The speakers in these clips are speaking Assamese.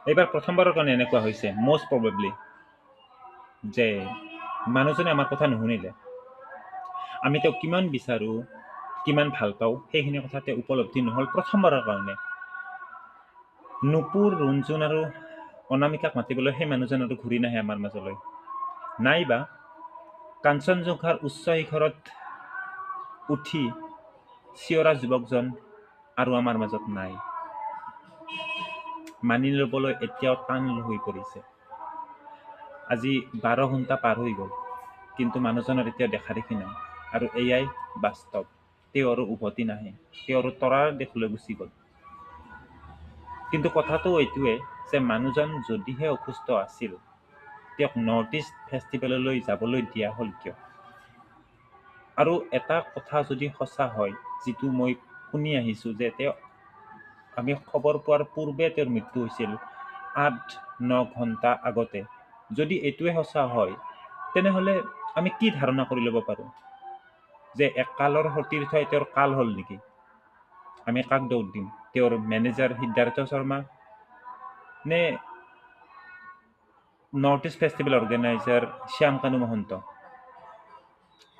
এইবাৰ প্ৰথমবাৰৰ কাৰণে এনেকুৱা হৈছে মষ্ট প্ৰবেবলি যে মানুহজনে আমাৰ কথা নুশুনিলে। আমি তেওঁক কিমান বিচাৰোঁ, কিমান ভাল পাওঁ সেইখিনি কথা তেওঁ উপলব্ধি নহ'ল প্ৰথমবাৰৰ কাৰণে। নুপুৰ, ৰুণজুন আৰু অনামিকাক মাতিবলৈ সেই মানুহজন আৰু ঘূৰি নাহে আমাৰ মাজলৈ। নাইবা কাঞ্চনজংঘাৰ উচ্চ শিখৰত উঠি চিঞৰা যুৱকজন আৰু আমাৰ মাজত নাই। মানি ল'বলৈ এতিয়াও টান হৈ পৰিছে। আজি 12 ঘণ্টা পাৰ হৈ গ'ল, কিন্তু মানুহজনৰ এতিয়া দেখা দেখি নাই। আৰু এয়াই বাস্তৱ। তেওঁ আৰু উভতি নাহে, তেওঁ আৰু তৰাৰ দেশলৈ গুচি গ'ল। কিন্তু কথাটো এইটোৱে যে মানুহজন যদিহে অসুস্থ আছিল, তেওঁক নৰ্থ ইষ্ট ফেষ্টিভেললৈ যাবলৈ দিয়া হ'ল কিয়? আৰু এটা কথা যদি সঁচা হয়, যিটো মই শুনি আহিছোঁ যে আমি খবৰ পোৱাৰ পূৰ্বে তেওঁৰ মৃত্যু হৈছিল 8-9 ঘণ্টা আগতে। যদি এইটোৱে সঁচা হয়, তেনেহ'লে আমি কি ধাৰণা কৰি ল'ব পাৰোঁ? যে একালৰ সতীৰ্থই তেওঁৰ কাল হ'ল নেকি? আমি কাক দৌৰ দিম? তেওঁৰ মেনেজাৰ সিদ্ধাৰ্থ শৰ্মা নে north east festival organiser Shyam Kanu Mahanta?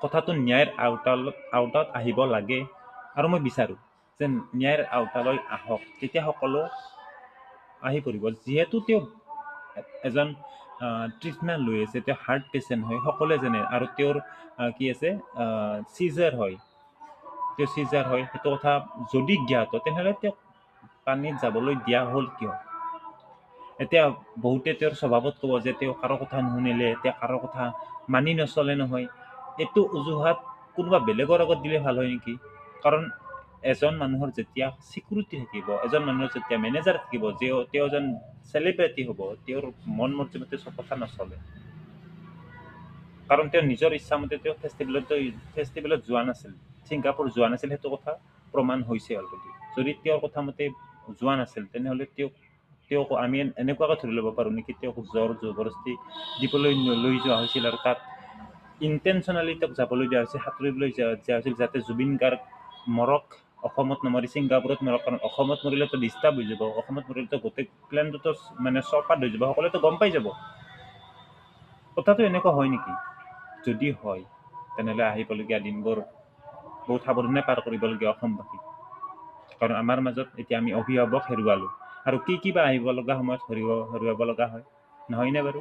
কথাটো ন্যায়ৰ আওতাত আহিব লাগে, আৰু মই বিচাৰোঁ যে ন্যায়ৰ আওতালৈ আহক, তেতিয়া সকলো আহি পৰিব। যিহেতু তেওঁ এজন ট্ৰিটমেণ্ট লৈ আছে, তেওঁ হাৰ্ট পেচেণ্ট হয়, সকলোৱে জানে। আৰু তেওঁৰ কি আছে, চিজাৰ হয়, তেওঁ চিজাৰ হয়, সেইটো কথা যদি জ্ঞাত, তেনেহ'লে তেওঁক পানীত যাবলৈ দিয়া হ'ল কিয়? এতিয়া বহুতে তেওঁৰ স্বভাৱত ক'ব যে তেওঁ কাৰো কথা নুশুনিলে, তেওঁ কাৰো কথা মানি নচলে নহয়। এইটো অজুহাত কোনোবা বেলেগৰ আগত দিলে ভাল হয় নেকি? কাৰণ এজন মানুহৰ যেতিয়া ছিকিউৰিটি থাকিব, এজন মানুহৰ যেতিয়া মেনেজাৰ থাকিব, তেওঁ এজন চেলিব্ৰিটি হ'ব, তেওঁৰ মন মৰ্জিমতে চব কথা নচলে। কাৰণ তেওঁ নিজৰ ইচ্ছামতে তেওঁ ফেষ্টিভেলত যোৱা নাছিল, ছিংগাপুৰ যোৱা নাছিল, সেইটো কথা প্ৰমাণ হৈছে অলৰেডি। যদি তেওঁৰ কথা মতে যোৱা নাছিল, তেনেহ'লে তেওঁক আমি এনেকুৱাকৈ ধৰি ল'ব পাৰোঁ নেকি, তেওঁক জোৰ জবৰদস্তি দিবলৈ লৈ যোৱা হৈছিল, আৰু তাত ইণ্টেনশ্যনেলি তেওঁক যাবলৈ দিয়া হৈছিল, সাঁতুৰিবলৈ দিয়া হৈছিল, যাতে জুবিন গাৰ্গ মৰক, অসমত নমৰি ছিংগাপুৰত মৰক। কাৰণ অসমত মৰিলেতো ডিষ্টাৰ্ব হৈ যাব, অসমত মৰিলেতো গোটেই প্লেনটোতো মানে চপাত হৈ যাব, সকলোৱেতো গম পাই যাব। কথাটো এনেকুৱা হয় নেকি? যদি হয়, তেনেহ'লে আহিবলগীয়া দিনবোৰ বহুত সাৱধানে পাৰ কৰিবলগীয়া অসমবাসী। কাৰণ আমাৰ মাজত এতিয়া আমি অভিভাৱক হেৰুৱালোঁ, আৰু কি বা আহিব লগা সময়ত হেৰুৱাব লগা হয়, নহয়নে বাৰু?